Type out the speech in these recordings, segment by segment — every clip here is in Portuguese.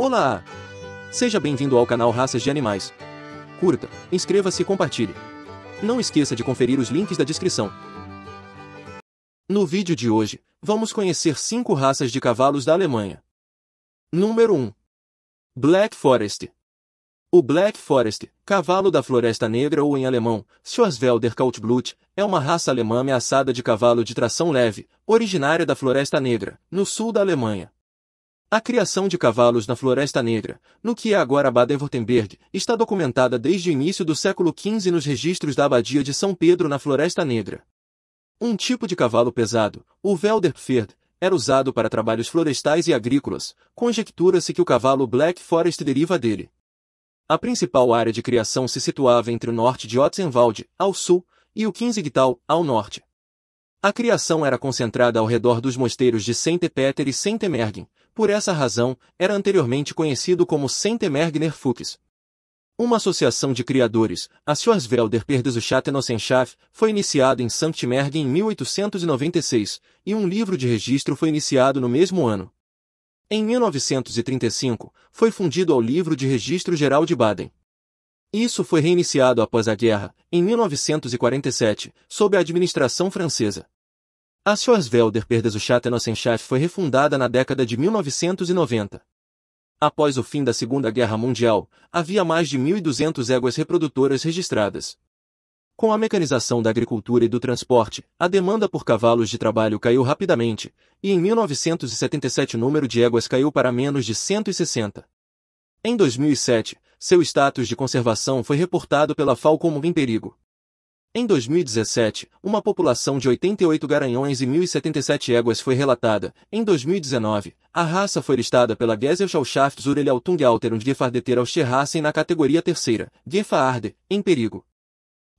Olá! Seja bem-vindo ao canal Raças de Animais. Curta, inscreva-se e compartilhe. Não esqueça de conferir os links da descrição. No vídeo de hoje, vamos conhecer 5 raças de cavalos da Alemanha. Número 1. Black Forest. O Black Forest, cavalo da Floresta Negra ou em alemão, Schwarzwälder Kaltblut, é uma raça alemã ameaçada de cavalo de tração leve, originária da Floresta Negra, no sul da Alemanha. A criação de cavalos na Floresta Negra, no que é agora Baden-Württemberg, está documentada desde o início do século XV nos registros da Abadia de São Pedro na Floresta Negra. Um tipo de cavalo pesado, o Wälderpferd, era usado para trabalhos florestais e agrícolas, conjectura-se que o cavalo Black Forest deriva dele. A principal área de criação se situava entre o norte de Otzenwald, ao sul, e o Kinzigtal, ao norte. A criação era concentrada ao redor dos mosteiros de Saint-Peter e Saint-Emergen, por essa razão, era anteriormente conhecido como Saint-Emergener Fuchs. Uma associação de criadores, a Schwarzwälder Pferdeschaftenossenschaft, foi iniciada em Saint-Emergen em 1896, e um livro de registro foi iniciado no mesmo ano. Em 1935, foi fundido ao Livro de Registro Geral de Baden. Isso foi reiniciado após a guerra, em 1947, sob a administração francesa. A Schwarzwälder Pferdeschaftenossenschaft foi refundada na década de 1990. Após o fim da Segunda Guerra Mundial, havia mais de 1.200 éguas reprodutoras registradas. Com a mecanização da agricultura e do transporte, a demanda por cavalos de trabalho caiu rapidamente, e em 1977 o número de éguas caiu para menos de 160. Em 2007, seu status de conservação foi reportado pela FAO como em perigo. Em 2017, uma população de 88 garanhões e 1.077 éguas foi relatada. Em 2019, a raça foi listada pela Gesellschaft zur Erhaltung und Gefahrdete aus Tierrassen na categoria terceira, Gefahrde, em perigo.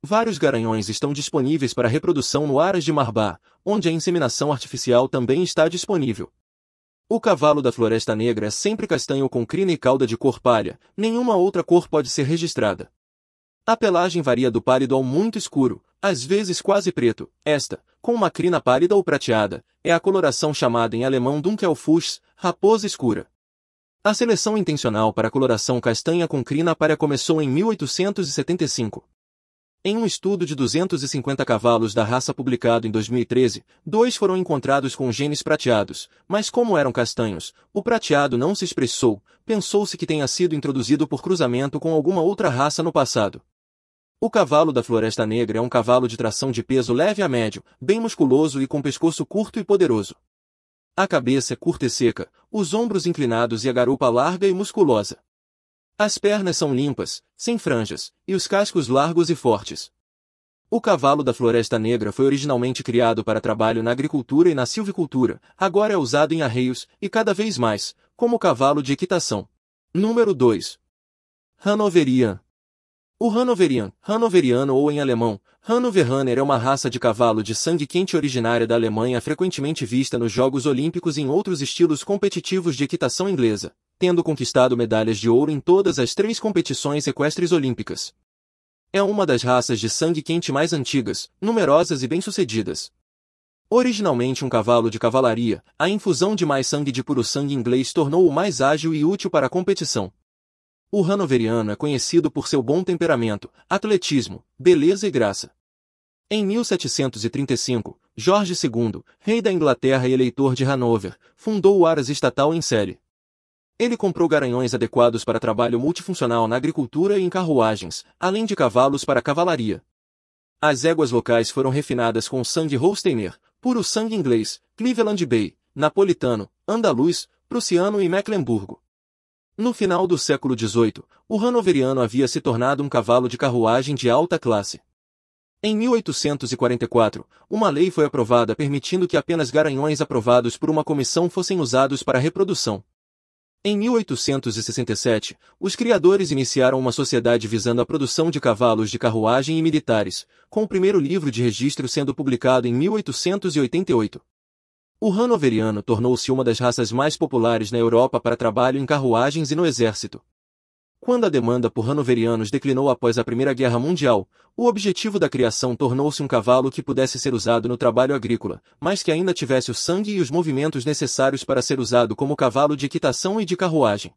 Vários garanhões estão disponíveis para reprodução no Aras de Marbach, onde a inseminação artificial também está disponível. O cavalo da Floresta Negra é sempre castanho com crina e cauda de cor palha, nenhuma outra cor pode ser registrada. A pelagem varia do pálido ao muito escuro, às vezes quase preto. Esta, com uma crina pálida ou prateada, é a coloração chamada em alemão Dunkelfuchs, raposa escura. A seleção intencional para a coloração castanha com crina pálida começou em 1875. Em um estudo de 250 cavalos da raça publicado em 2013, 2 foram encontrados com genes prateados, mas como eram castanhos, o prateado não se expressou, pensou-se que tenha sido introduzido por cruzamento com alguma outra raça no passado. O cavalo da Floresta Negra é um cavalo de tração de peso leve a médio, bem musculoso e com pescoço curto e poderoso. A cabeça é curta e seca, os ombros inclinados e a garupa larga e musculosa. As pernas são limpas, sem franjas, e os cascos largos e fortes. O cavalo da Floresta Negra foi originalmente criado para trabalho na agricultura e na silvicultura, agora é usado em arreios, e cada vez mais, como cavalo de equitação. Número 2. Hannoverian. O Hannoveriano ou em alemão, Hannoveraner é uma raça de cavalo de sangue quente originária da Alemanha frequentemente vista nos Jogos Olímpicos e em outros estilos competitivos de equitação inglesa, tendo conquistado medalhas de ouro em todas as 3 competições equestres olímpicas. É uma das raças de sangue quente mais antigas, numerosas e bem-sucedidas. Originalmente um cavalo de cavalaria, a infusão de mais sangue de puro sangue inglês tornou-o mais ágil e útil para a competição. O Hannoveriano é conhecido por seu bom temperamento, atletismo, beleza e graça. Em 1735, Jorge II, rei da Inglaterra e eleitor de Hanover, fundou o Aras estatal em Celle. Ele comprou garanhões adequados para trabalho multifuncional na agricultura e em carruagens, além de cavalos para a cavalaria. As éguas locais foram refinadas com sangue Holsteiner, puro sangue inglês, Cleveland Bay, napolitano, andaluz, prussiano e Mecklemburgo. No final do século XVIII, o Hannoveriano havia se tornado um cavalo de carruagem de alta classe. Em 1844, uma lei foi aprovada permitindo que apenas garanhões aprovados por uma comissão fossem usados para reprodução. Em 1867, os criadores iniciaram uma sociedade visando a produção de cavalos de carruagem e militares, com o primeiro livro de registro sendo publicado em 1888. O Hannoveriano tornou-se uma das raças mais populares na Europa para trabalho em carruagens e no exército. Quando a demanda por Hannoverianos declinou após a Primeira Guerra Mundial, o objetivo da criação tornou-se um cavalo que pudesse ser usado no trabalho agrícola, mas que ainda tivesse o sangue e os movimentos necessários para ser usado como cavalo de equitação e de carruagem.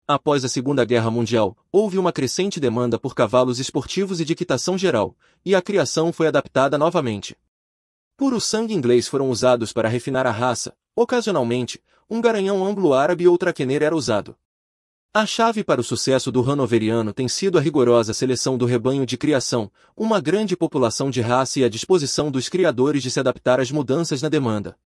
Após a Segunda Guerra Mundial, houve uma crescente demanda por cavalos esportivos e de equitação geral, e a criação foi adaptada novamente. Puro sangue inglês foram usados para refinar a raça. Ocasionalmente, um garanhão anglo-árabe ou traquener era usado. A chave para o sucesso do hanoveriano tem sido a rigorosa seleção do rebanho de criação, uma grande população de raça e a disposição dos criadores de se adaptar às mudanças na demanda.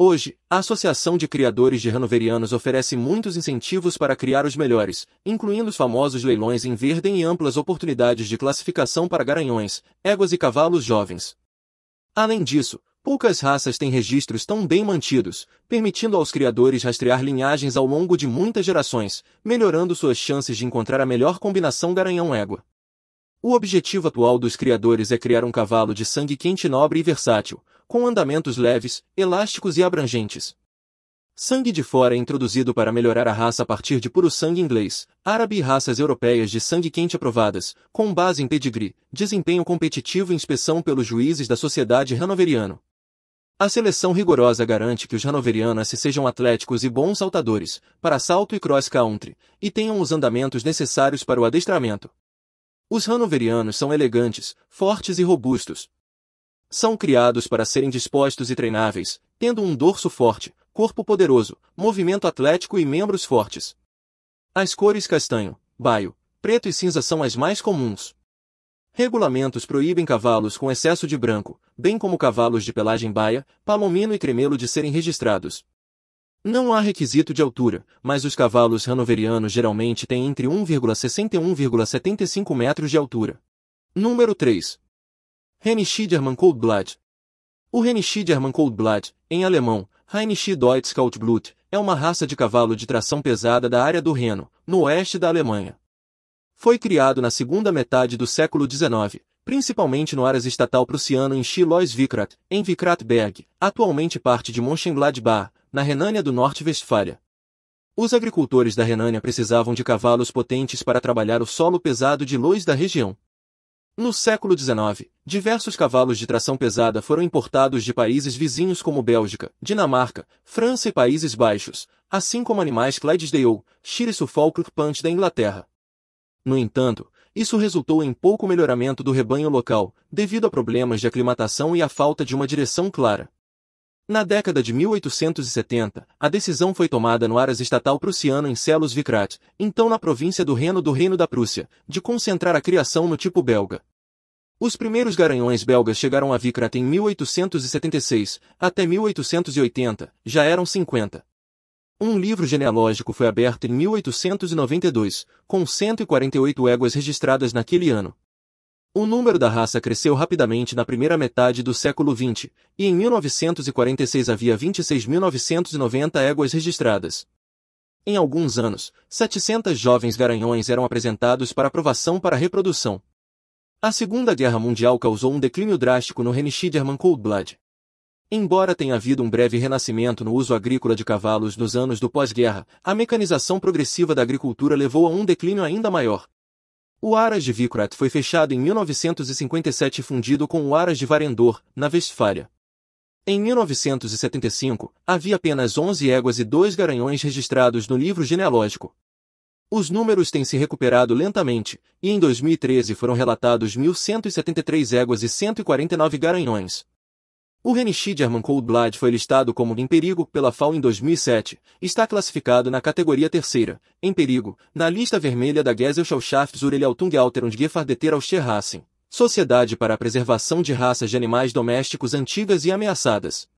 Hoje, a Associação de Criadores de Hanoverianos oferece muitos incentivos para criar os melhores, incluindo os famosos leilões em verde e amplas oportunidades de classificação para garanhões, éguas e cavalos jovens. Além disso, poucas raças têm registros tão bem mantidos, permitindo aos criadores rastrear linhagens ao longo de muitas gerações, melhorando suas chances de encontrar a melhor combinação garanhão-égua. O objetivo atual dos criadores é criar um cavalo de sangue quente nobre e versátil, com andamentos leves, elásticos e abrangentes. Sangue de fora é introduzido para melhorar a raça a partir de puro sangue inglês, árabe e raças europeias de sangue quente aprovadas, com base em pedigree, desempenho competitivo e inspeção pelos juízes da Sociedade Hanoveriano. A seleção rigorosa garante que os hanoverianos sejam atléticos e bons saltadores, para salto e cross-country, e tenham os andamentos necessários para o adestramento. Os hanoverianos são elegantes, fortes e robustos. São criados para serem dispostos e treináveis, tendo um dorso forte, corpo poderoso, movimento atlético e membros fortes. As cores castanho, baio, preto e cinza são as mais comuns. Regulamentos proíbem cavalos com excesso de branco, bem como cavalos de pelagem baia, palomino e cremelo de serem registrados. Não há requisito de altura, mas os cavalos hanoverianos geralmente têm entre 1,60 e 1,75 metros de altura. Número 3. Rhenisch-German Coldblood. O Rhenisch-German Coldblood, em alemão, Rheinische Deutsche Kaltblut, é uma raça de cavalo de tração pesada da área do Reno, no oeste da Alemanha. Foi criado na segunda metade do século XIX, principalmente no Aras estatal prussiano em Schloss-Wickrath, em Wickratberg, atualmente parte de Mönchengladbach, na Renânia do Norte-Westfália. Os agricultores da Renânia precisavam de cavalos potentes para trabalhar o solo pesado de lois da região. No século XIX, diversos cavalos de tração pesada foram importados de países vizinhos como Bélgica, Dinamarca, França e Países Baixos, assim como animais Clydesdale, Shire Suffolk Punch da Inglaterra. No entanto, isso resultou em pouco melhoramento do rebanho local, devido a problemas de aclimatação e à falta de uma direção clara. Na década de 1870, a decisão foi tomada no Aras estatal prussiano em Selous-Wickrath, então na província do Reino da Prússia, de concentrar a criação no tipo belga. Os primeiros garanhões belgas chegaram a Wickrath em 1876, até 1880, já eram 50. Um livro genealógico foi aberto em 1892, com 148 éguas registradas naquele ano. O número da raça cresceu rapidamente na primeira metade do século XX, e em 1946 havia 26.990 éguas registradas. Em alguns anos, 700 jovens garanhões eram apresentados para aprovação para reprodução. A Segunda Guerra Mundial causou um declínio drástico no Rhenisch-German Coldblood. Embora tenha havido um breve renascimento no uso agrícola de cavalos nos anos do pós-guerra, a mecanização progressiva da agricultura levou a um declínio ainda maior. O Aras de Wickrath foi fechado em 1957 e fundido com o Aras de Varendorf, na Westfália. Em 1975, havia apenas 11 éguas e 2 garanhões registrados no livro genealógico. Os números têm se recuperado lentamente, e em 2013 foram relatados 1.173 éguas e 149 garanhões. O Rhenisch-German Coldblood foi listado como em perigo pela FAO em 2007, está classificado na categoria terceira, em perigo, na lista vermelha da Gesellschaft zur Erhaltung und Gefahrdete aus Tierrassen, Sociedade para a Preservação de Raças de Animais Domésticos Antigas e Ameaçadas.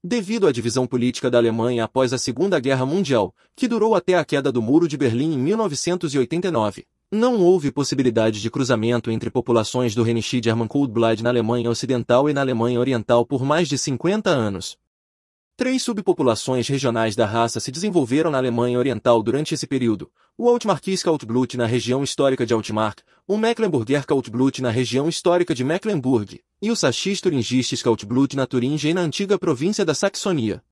Devido à divisão política da Alemanha após a Segunda Guerra Mundial, que durou até a queda do Muro de Berlim em 1989, não houve possibilidade de cruzamento entre populações do Rhenisch-German Coldblood na Alemanha Ocidental e na Alemanha Oriental por mais de 50 anos. 3 subpopulações regionais da raça se desenvolveram na Alemanha Oriental durante esse período: o Altmarkisches Kaltblut na região histórica de Altmark, o Mecklenburger Kaltblut na região histórica de Mecklenburg, e o Saxisch-Thuringisches Kaltblut na Turingia e na antiga província da Saxonia.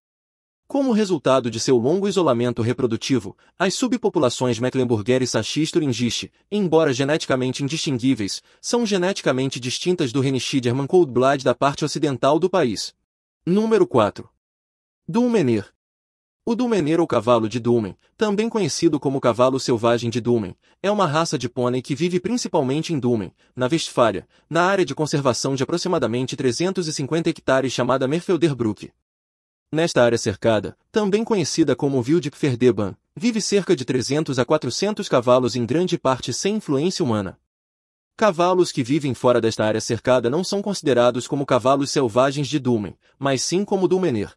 Como resultado de seu longo isolamento reprodutivo, as subpopulações Mecklenburger e Saxisch-Thuringische, embora geneticamente indistinguíveis, são geneticamente distintas do Rhenisch-German Coldblood da parte ocidental do país. Número 4. Dulmener. O Dulmener ou cavalo de Dulmen, também conhecido como cavalo selvagem de Dulmen, é uma raça de pônei que vive principalmente em Dulmen, na Westfália, na área de conservação de aproximadamente 350 hectares chamada Merfelderbruck. Nesta área cercada, também conhecida como Wildpferdebahn, vive cerca de 300 a 400 cavalos em grande parte sem influência humana. Cavalos que vivem fora desta área cercada não são considerados como cavalos selvagens de Dulmen, mas sim como Dulmener.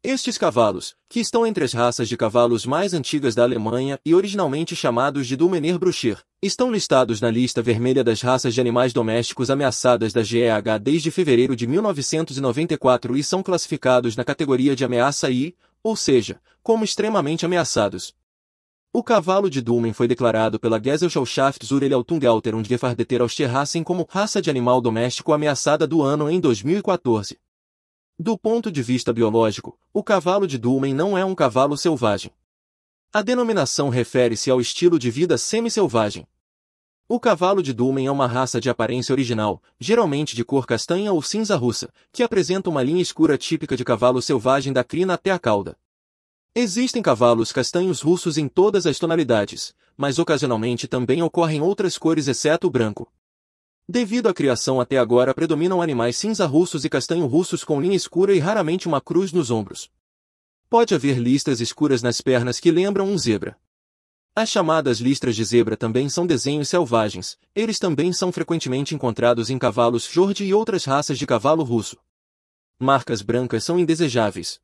Estes cavalos, que estão entre as raças de cavalos mais antigas da Alemanha e originalmente chamados de Dulmener Bruscher, estão listados na lista vermelha das raças de animais domésticos ameaçadas da GEH desde fevereiro de 1994 e são classificados na categoria de ameaça I, ou seja, como extremamente ameaçados. O cavalo de Dulmen foi declarado pela Gesellschaft zur Erhaltung und Gefahrdete aus Tierrassen como raça de animal doméstico ameaçada do ano em 2014. Do ponto de vista biológico, o cavalo de Dulmen não é um cavalo selvagem. A denominação refere-se ao estilo de vida semi-selvagem. O cavalo de Dulmen é uma raça de aparência original, geralmente de cor castanha ou cinza russa, que apresenta uma linha escura típica de cavalo selvagem da crina até a cauda. Existem cavalos castanhos russos em todas as tonalidades, mas ocasionalmente também ocorrem outras cores exceto o branco. Devido à criação até agora predominam animais cinza russos e castanho russos com linha escura e raramente uma cruz nos ombros. Pode haver listras escuras nas pernas que lembram um zebra. As chamadas listras de zebra também são desenhos selvagens, eles também são frequentemente encontrados em cavalos Fjord e outras raças de cavalo russo. Marcas brancas são indesejáveis.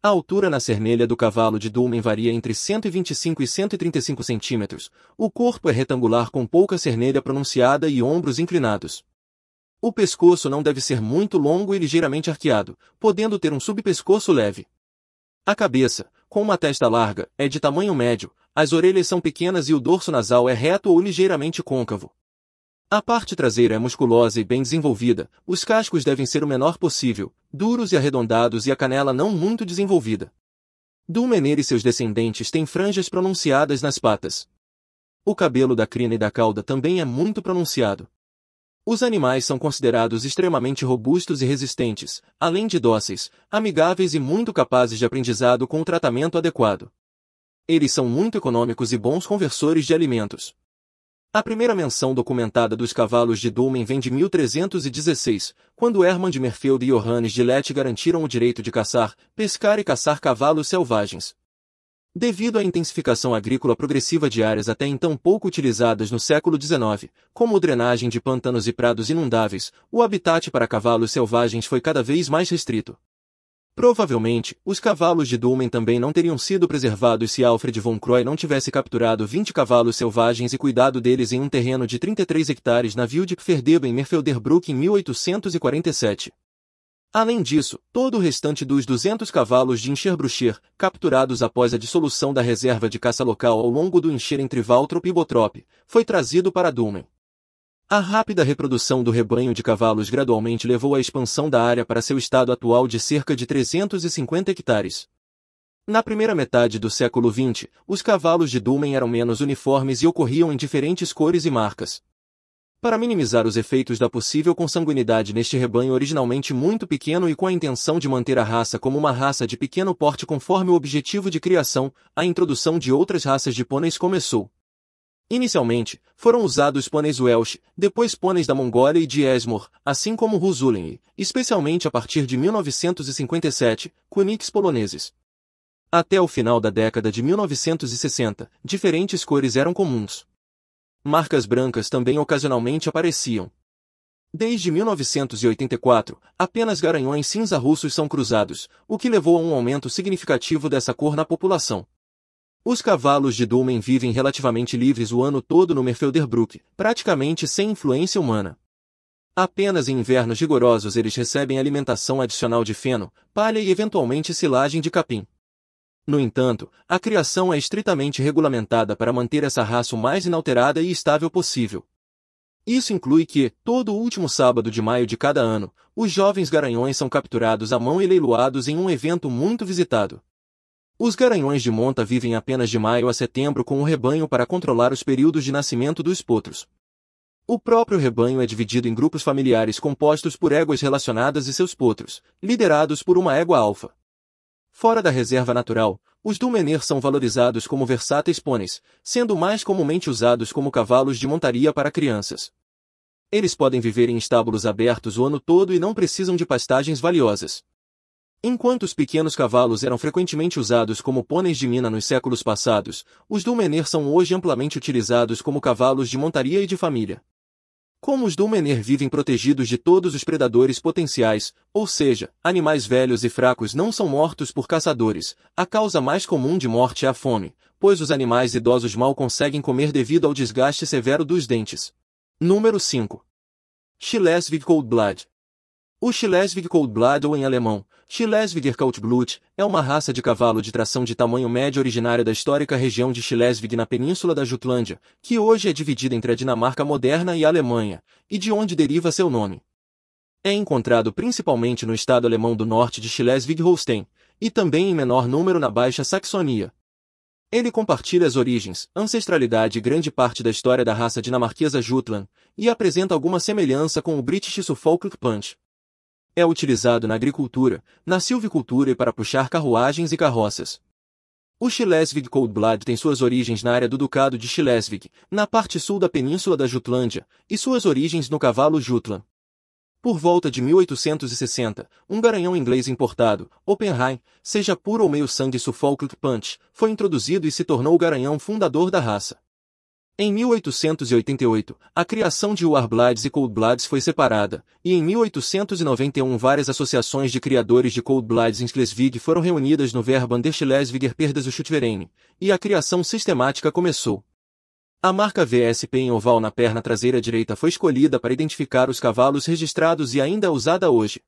A altura na cernelha do cavalo de Dulmen varia entre 125 e 135 centímetros. O corpo é retangular com pouca cernelha pronunciada e ombros inclinados. O pescoço não deve ser muito longo e ligeiramente arqueado, podendo ter um subpescoço leve. A cabeça, com uma testa larga, é de tamanho médio, as orelhas são pequenas e o dorso nasal é reto ou ligeiramente côncavo. A parte traseira é musculosa e bem desenvolvida, os cascos devem ser o menor possível, duros e arredondados e a canela não muito desenvolvida. Dulmener e seus descendentes têm franjas pronunciadas nas patas. O cabelo da crina e da cauda também é muito pronunciado. Os animais são considerados extremamente robustos e resistentes, além de dóceis, amigáveis e muito capazes de aprendizado com o tratamento adequado. Eles são muito econômicos e bons conversores de alimentos. A primeira menção documentada dos cavalos de Dulmen vem de 1316, quando Hermann de Merfeld e Johannes de Lett garantiram o direito de caçar, pescar e caçar cavalos selvagens. Devido à intensificação agrícola progressiva de áreas até então pouco utilizadas no século XIX, como drenagem de pântanos e prados inundáveis, o habitat para cavalos selvagens foi cada vez mais restrito. Provavelmente, os cavalos de Dulmen também não teriam sido preservados se Alfred von Croy não tivesse capturado 20 cavalos selvagens e cuidado deles em um terreno de 33 hectares na Wildpferdebahn em Merfelderbruck em 1847. Além disso, todo o restante dos 200 cavalos de Incherbrucher, capturados após a dissolução da reserva de caça local ao longo do Incher entre Waltrop e Bottrop, foi trazido para Dulmen. A rápida reprodução do rebanho de cavalos gradualmente levou à expansão da área para seu estado atual de cerca de 350 hectares. Na primeira metade do século XX, os cavalos de Dulmen eram menos uniformes e ocorriam em diferentes cores e marcas. Para minimizar os efeitos da possível consanguinidade neste rebanho originalmente muito pequeno e com a intenção de manter a raça como uma raça de pequeno porte conforme o objetivo de criação, a introdução de outras raças de pôneis começou. Inicialmente, foram usados pôneis Welsh, depois pôneis da Mongólia e de Esmor, assim como Husulin e, especialmente a partir de 1957, Kuniks poloneses. Até o final da década de 1960, diferentes cores eram comuns. Marcas brancas também ocasionalmente apareciam. Desde 1984, apenas garanhões cinza russos são cruzados, o que levou a um aumento significativo dessa cor na população. Os cavalos de Dulmen vivem relativamente livres o ano todo no Merfelderbruck, praticamente sem influência humana. Apenas em invernos rigorosos eles recebem alimentação adicional de feno, palha e eventualmente silagem de capim. No entanto, a criação é estritamente regulamentada para manter essa raça o mais inalterada e estável possível. Isso inclui que, todo o último sábado de maio de cada ano, os jovens garanhões são capturados à mão e leiloados em um evento muito visitado. Os garanhões de monta vivem apenas de maio a setembro com o rebanho para controlar os períodos de nascimento dos potros. O próprio rebanho é dividido em grupos familiares compostos por éguas relacionadas e seus potros, liderados por uma égua alfa. Fora da reserva natural, os Dulmener são valorizados como versáteis pôneis, sendo mais comumente usados como cavalos de montaria para crianças. Eles podem viver em estábulos abertos o ano todo e não precisam de pastagens valiosas. Enquanto os pequenos cavalos eram frequentemente usados como pôneis de mina nos séculos passados, os Dulmener são hoje amplamente utilizados como cavalos de montaria e de família. Como os Dulmener vivem protegidos de todos os predadores potenciais, ou seja, animais velhos e fracos não são mortos por caçadores, a causa mais comum de morte é a fome, pois os animais idosos mal conseguem comer devido ao desgaste severo dos dentes. Número 5. Schleswig Coldblood. O Schleswig Coldblood, ou em alemão, Schleswiger Kaltblut, é uma raça de cavalo de tração de tamanho médio originária da histórica região de Schleswig na península da Jutlândia, que hoje é dividida entre a Dinamarca moderna e a Alemanha, e de onde deriva seu nome. É encontrado principalmente no estado alemão do norte de Schleswig-Holstein, e também em menor número na Baixa Saxonia. Ele compartilha as origens, ancestralidade e grande parte da história da raça dinamarquesa Jutland, e apresenta alguma semelhança com o British Suffolk Punch. É utilizado na agricultura, na silvicultura e para puxar carruagens e carroças. O Schleswig Coldblood tem suas origens na área do Ducado de Schleswig, na parte sul da península da Jutlândia, e suas origens no cavalo Jutland. Por volta de 1860, um garanhão inglês importado, Oppenheim, seja puro ou meio-sangue Suffolk Punch, foi introduzido e se tornou o garanhão fundador da raça. Em 1888, a criação de Warbloods e Coldbloods foi separada, e em 1891 várias associações de criadores de Coldbloods em Schleswig foram reunidas no Verband der Schleswiger Pferdeschutzverein, e a criação sistemática começou. A marca VSP em oval na perna traseira direita foi escolhida para identificar os cavalos registrados e ainda é usada hoje.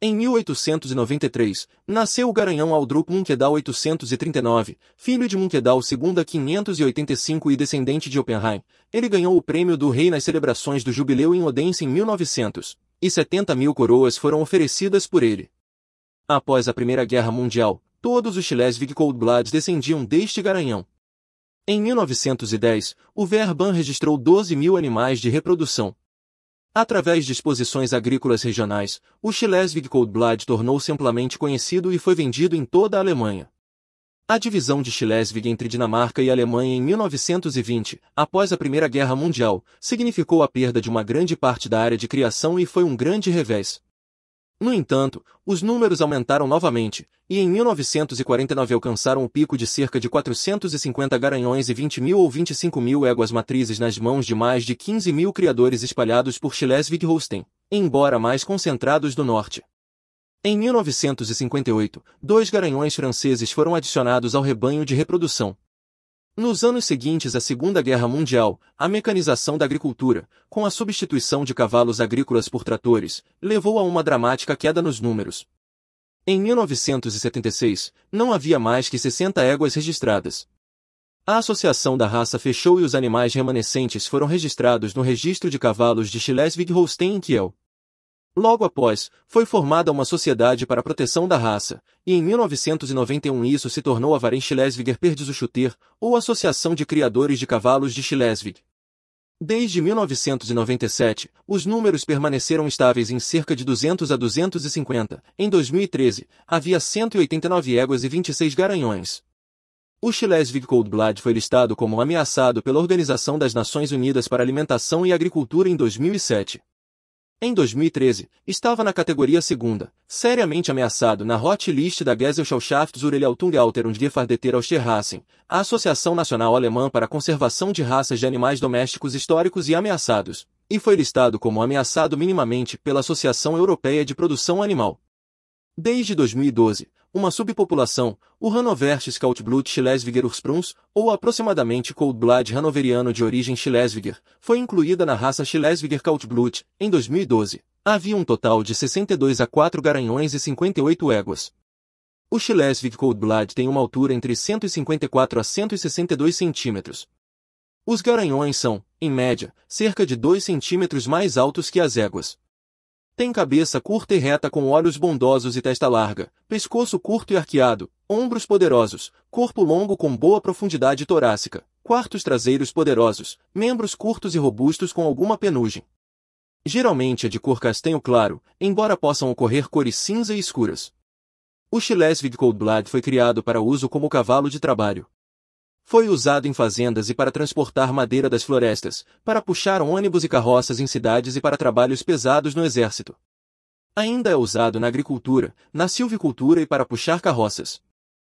Em 1893, nasceu o garanhão Aldrup Munkedal 839, filho de Munkedal II 585 e descendente de Oppenheim. Ele ganhou o prêmio do rei nas celebrações do jubileu em Odense em 1900, e 70.000 coroas foram oferecidas por ele. Após a Primeira Guerra Mundial, todos os Schleswig Coldbloods descendiam deste garanhão. Em 1910, o Verband registrou 12.000 animais de reprodução. Através de exposições agrícolas regionais, o Schleswig Coldblood tornou-se amplamente conhecido e foi vendido em toda a Alemanha. A divisão de Schleswig entre Dinamarca e Alemanha em 1920, após a Primeira Guerra Mundial, significou a perda de uma grande parte da área de criação e foi um grande revés. No entanto, os números aumentaram novamente, e em 1949 alcançaram o pico de cerca de 450 garanhões e 20.000 ou 25.000 éguas matrizes nas mãos de mais de 15.000 criadores espalhados por Schleswig-Holstein, embora mais concentrados no norte. Em 1958, 2 garanhões franceses foram adicionados ao rebanho de reprodução. Nos anos seguintes à Segunda Guerra Mundial, a mecanização da agricultura, com a substituição de cavalos agrícolas por tratores, levou a uma dramática queda nos números. Em 1976, não havia mais que 60 éguas registradas. A associação da raça fechou e os animais remanescentes foram registrados no Registro de Cavalos de Schleswig-Holstein em Kiel. Logo após, foi formada uma sociedade para a proteção da raça, e em 1991 isso se tornou a Verein Schleswiger Pferdeschutter, ou Associação de Criadores de Cavalos de Schleswig. Desde 1997, os números permaneceram estáveis em cerca de 200 a 250. Em 2013, havia 189 éguas e 26 garanhões. O Schleswig Coldblood foi listado como ameaçado pela Organização das Nações Unidas para Alimentação e Agricultura em 2007. Em 2013, estava na categoria segunda, seriamente ameaçado na Hot List da Gesellschaft zur Erhaltung und Gefahrendeter Aussterrassen, a Associação Nacional Alemã para a Conservação de Raças de Animais Domésticos Históricos e Ameaçados, e foi listado como ameaçado minimamente pela Associação Europeia de Produção Animal. Desde 2012, uma subpopulação, o Hannoversches Kaltblut Schleswiger Ursprungs, ou aproximadamente Coldblood hanoveriano de origem Schleswiger, foi incluída na raça Schleswiger Kaltblut. Em 2012, havia um total de 62 a 4 garanhões e 58 éguas. O Schleswig Coldblood tem uma altura entre 154 a 162 centímetros. Os garanhões são, em média, cerca de 2 centímetros mais altos que as éguas. Tem cabeça curta e reta com olhos bondosos e testa larga, pescoço curto e arqueado, ombros poderosos, corpo longo com boa profundidade torácica, quartos traseiros poderosos, membros curtos e robustos com alguma penugem. Geralmente é de cor castanho claro, embora possam ocorrer cores cinza e escuras. O Schleswig Coldblood foi criado para uso como cavalo de trabalho. Foi usado em fazendas e para transportar madeira das florestas, para puxar ônibus e carroças em cidades e para trabalhos pesados no exército. Ainda é usado na agricultura, na silvicultura e para puxar carroças.